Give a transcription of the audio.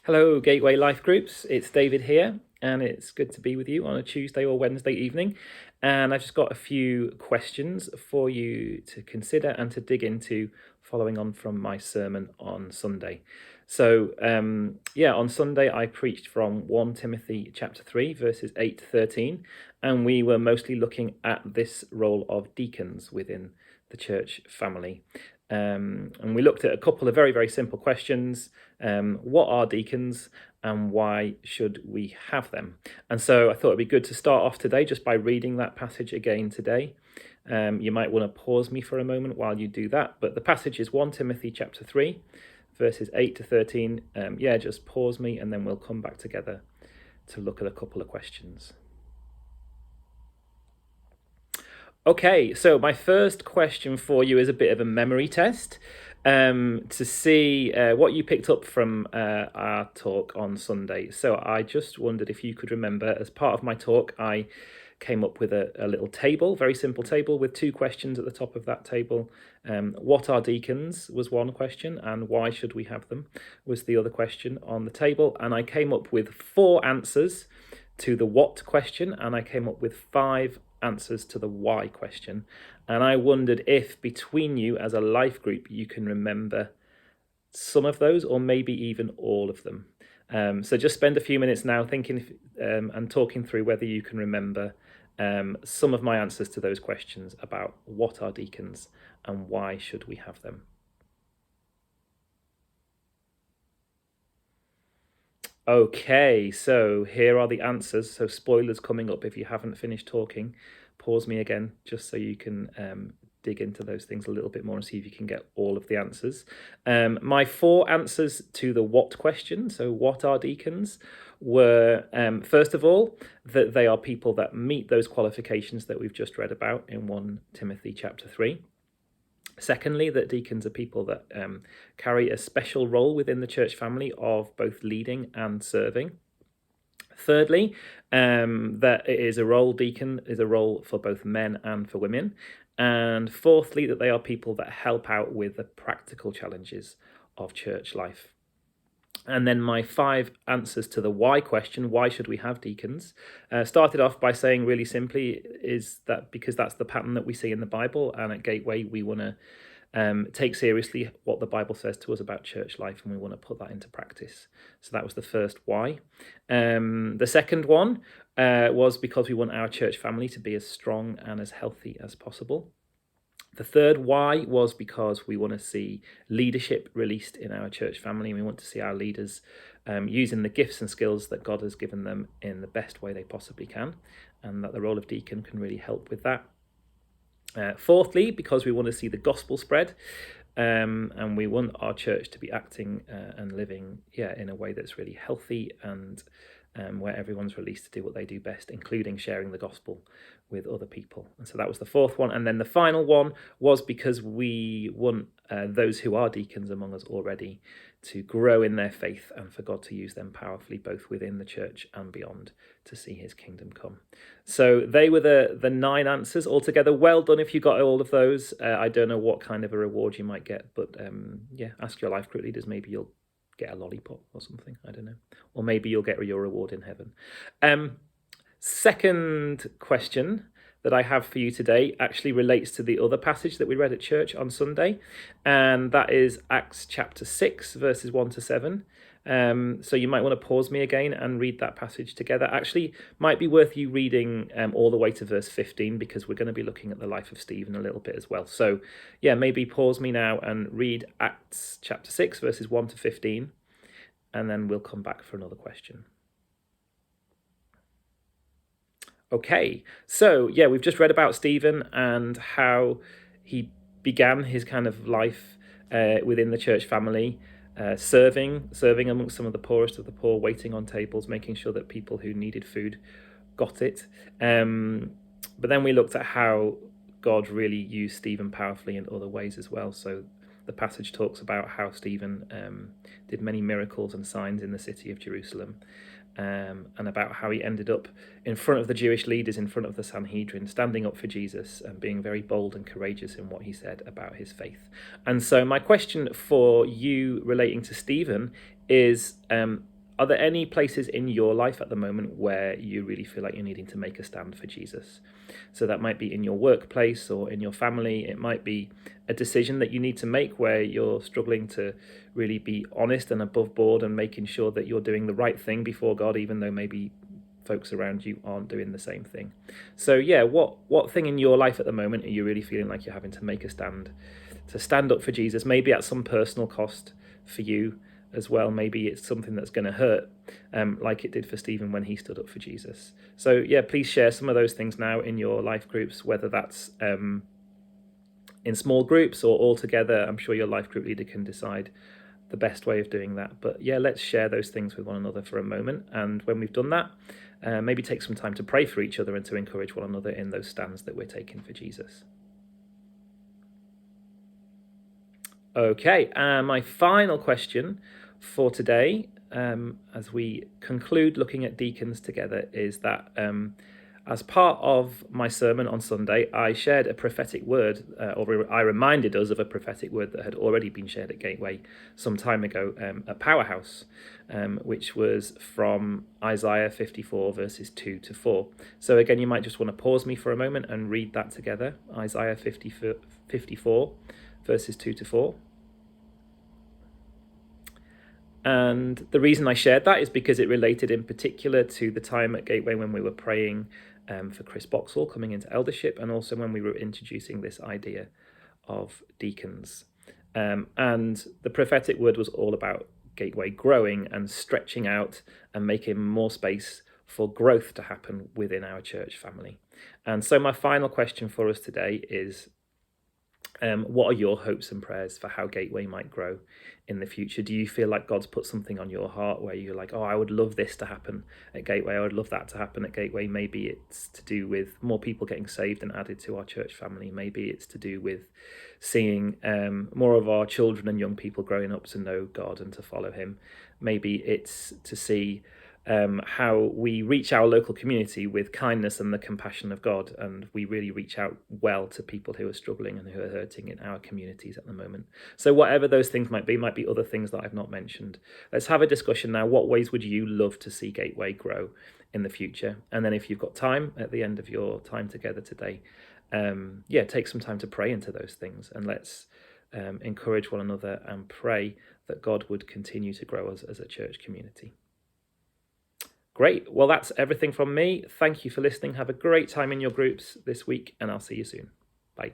Hello, Gateway Life Groups. It's David here, and it's good to be with you on a Tuesday or Wednesday evening. And I've just got a few questions for you to consider and to dig into following on from my sermon on Sunday. So, on Sunday I preached from 1 Timothy chapter 3, verses 8 to 13, and we were mostly looking at this role of deacons within the church family. And we looked at a couple of very, very simple questions. What are deacons and why should we have them? And so I thought it'd be good to start off today just by reading that passage again today. You might want to pause me for a moment while you do that, but the passage is 1 Timothy chapter 3, verses 8 to 13. Just pause me and then we'll come back together to look at a couple of questions. Okay, so my first question for you is a bit of a memory test to see what you picked up from our talk on Sunday. So I just wondered if you could remember, as part of my talk, I came up with a little table, very simple table with two questions at the top of that table. What are deacons was one question, and why should we have them was the other question on the table. And I came up with 4 answers to the what question, and I came up with 5 answers to the why question. And I wondered if between you as a life group you can remember some of those or maybe even all of them. So just spend a few minutes now thinking and talking through whether you can remember some of my answers to those questions about what are deacons and why should we have them. Okay, so here are the answers. So spoilers coming up if you haven't finished talking. Pause me again just so you can dig into those things a little bit more and see if you can get all of the answers. My 4 answers to the what question, so what are deacons, were first of all, that they are people that meet those qualifications that we've just read about in 1 Timothy chapter 3. Secondly, that deacons are people that carry a special role within the church family of both leading and serving. Thirdly, that it is a role, deacon is a role for both men and for women. And fourthly, that they are people that help out with the practical challenges of church life. And then my 5 answers to the why question, why should we have deacons, started off by saying really simply is that because that's the pattern that we see in the Bible, and at Gateway we want to take seriously what the Bible says to us about church life, and we want to put that into practice. So that was the first why. The second one was because we want our church family to be as strong and as healthy as possible. The third why was because we want to see leadership released in our church family, and we want to see our leaders using the gifts and skills that God has given them in the best way they possibly can, and that the role of deacon can really help with that. Fourthly, because we want to see the gospel spread, and we want our church to be acting and living in a way that's really healthy and where everyone's released to do what they do best, including sharing the gospel with other people. And so that was the fourth one. And then the final one was because we want those who are deacons among us already to grow in their faith and for God to use them powerfully, both within the church and beyond, to see his kingdom come. So they were the 9 answers altogether. Well done if you got all of those. I don't know what kind of a reward you might get, but ask your life group leaders. Maybe you'll get a lollipop or something, I don't know, or maybe you'll get your reward in heaven. Second question that I have for you today actually relates to the other passage that we read at church on Sunday, and that is Acts chapter 6 verses 1 to 7. So you might want to pause me again and read that passage together. Actually, might be worth you reading all the way to verse 15, because we're going to be looking at the life of Stephen a little bit as well. So maybe pause me now and read Acts chapter 6 verses 1 to 15, and then we'll come back for another question. Okay, so we've just read about Stephen and how he began his kind of life within the church family, serving amongst some of the poorest of the poor, waiting on tables, making sure that people who needed food got it. But then we looked at how God really used Stephen powerfully in other ways as well. So the passage talks about how Stephen did many miracles and signs in the city of Jerusalem. And about how he ended up in front of the Jewish leaders, in front of the Sanhedrin, standing up for Jesus and being very bold and courageous in what he said about his faith. And so my question for you relating to Stephen is, Are there any places in your life at the moment where you really feel like you're needing to make a stand for Jesus? So that might be in your workplace or in your family. It might be a decision that you need to make where you're struggling to really be honest and above board and making sure that you're doing the right thing before God, even though maybe folks around you aren't doing the same thing. So yeah, what thing in your life at the moment are you really feeling like you're having to make a stand, to stand up for Jesus, maybe at some personal cost for you as well? Maybe it's something that's going to hurt, like it did for Stephen when he stood up for Jesus. So yeah, please share some of those things now in your life groups, whether that's in small groups or all together. I'm sure your life group leader can decide the best way of doing that. But yeah, let's share those things with one another for a moment. And when we've done that, maybe take some time to pray for each other and to encourage one another in those stands that we're taking for Jesus. Okay, my final question for today, as we conclude looking at deacons together, is that as part of my sermon on Sunday, I shared a prophetic word, or I reminded us of a prophetic word that had already been shared at Gateway some time ago at Powerhouse, which was from Isaiah 54 verses 2 to 4. So again, you might just want to pause me for a moment and read that together. Isaiah 54 verses 2 to 4. And the reason I shared that is because it related in particular to the time at Gateway when we were praying for Chris Boxall coming into eldership, and also when we were introducing this idea of deacons. And the prophetic word was all about Gateway growing and stretching out and making more space for growth to happen within our church family. And so my final question for us today is, what are your hopes and prayers for how Gateway might grow in the future? Do you feel like God's put something on your heart where you're like, oh, I would love this to happen at Gateway, I would love that to happen at Gateway? Maybe it's to do with more people getting saved and added to our church family. Maybe it's to do with seeing more of our children and young people growing up to know God and to follow him. Maybe it's to see how we reach our local community with kindness and the compassion of God, and we really reach out well to people who are struggling and who are hurting in our communities at the moment. So whatever those things might be other things that I've not mentioned. Let's have a discussion now. What ways would you love to see Gateway grow in the future? And then if you've got time at the end of your time together today, take some time to pray into those things, and let's encourage one another and pray that God would continue to grow us as a church community. Great. Well, that's everything from me. Thank you for listening. Have a great time in your groups this week, and I'll see you soon. Bye.